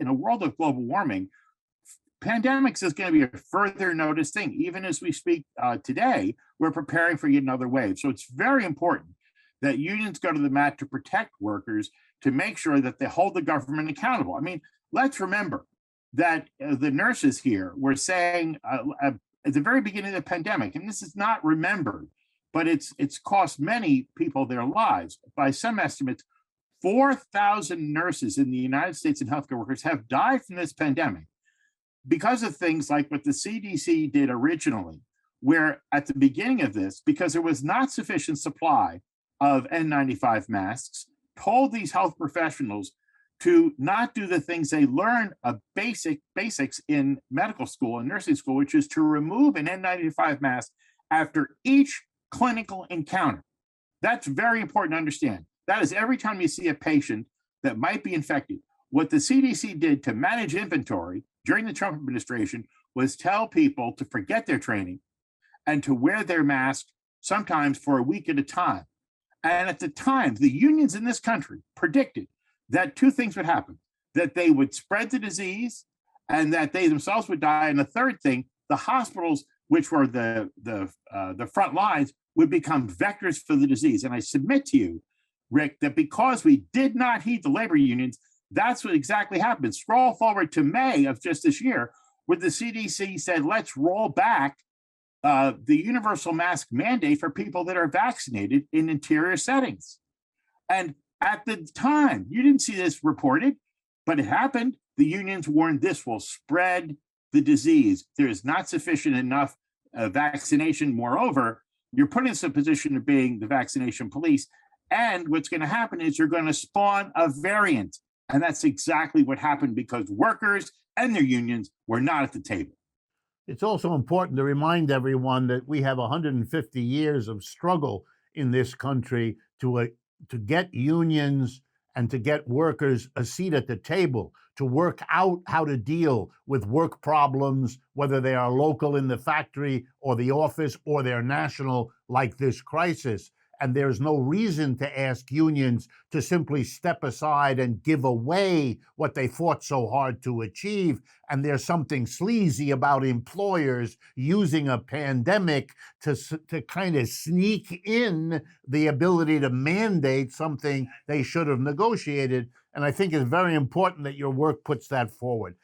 in a world of global warming, pandemics is going to be a further noticed thing. Even as we speak today, we're preparing for yet another wave. So it's very important that unions go to the mat to protect workers, to make sure that they hold the government accountable. I mean, let's remember that the nurses here were saying at the very beginning of the pandemic, and this is not remembered, but it's cost many people their lives. By some estimates, 4,000 nurses in the United States and healthcare workers have died from this pandemic because of things like what the CDC did originally, where at the beginning of this, because there was not sufficient supply of N95 masks, told these health professionals to not do the things they learned of basics in medical school and nursing school, which is to remove an N95 mask after each clinical encounter. That's very important to understand. That is every time you see a patient that might be infected. What the CDC did to manage inventory during the Trump administration was tell people to forget their training and to wear their mask sometimes for a week at a time. And at the time, the unions in this country predicted that two things would happen: that they would spread the disease and that they themselves would die. And the third thing, the hospitals, which were the front lines, would become vectors for the disease. And I submit to you, Rick, that because we did not heed the labor unions, that's what exactly happened. Scroll forward to May of just this year, where the CDC said, let's roll back the universal mask mandate for people that are vaccinated in interior settings. And at the time, you didn't see this reported, but it happened. The unions warned this will spread the disease. There is not sufficient enough vaccination. Moreover, you're put in some position of being the vaccination police. And what's going to happen is you're going to spawn a variant. And that's exactly what happened because workers and their unions were not at the table. It's also important to remind everyone that we have 150 years of struggle in this country to get unions and to get workers a seat at the table, to work out how to deal with work problems, whether they are local in the factory or the office or they're national, like this crisis. And there's no reason to ask unions to simply step aside and give away what they fought so hard to achieve. And there's something sleazy about employers using a pandemic to kind of sneak in the ability to mandate something they should have negotiated. And I think it's very important that your work puts that forward.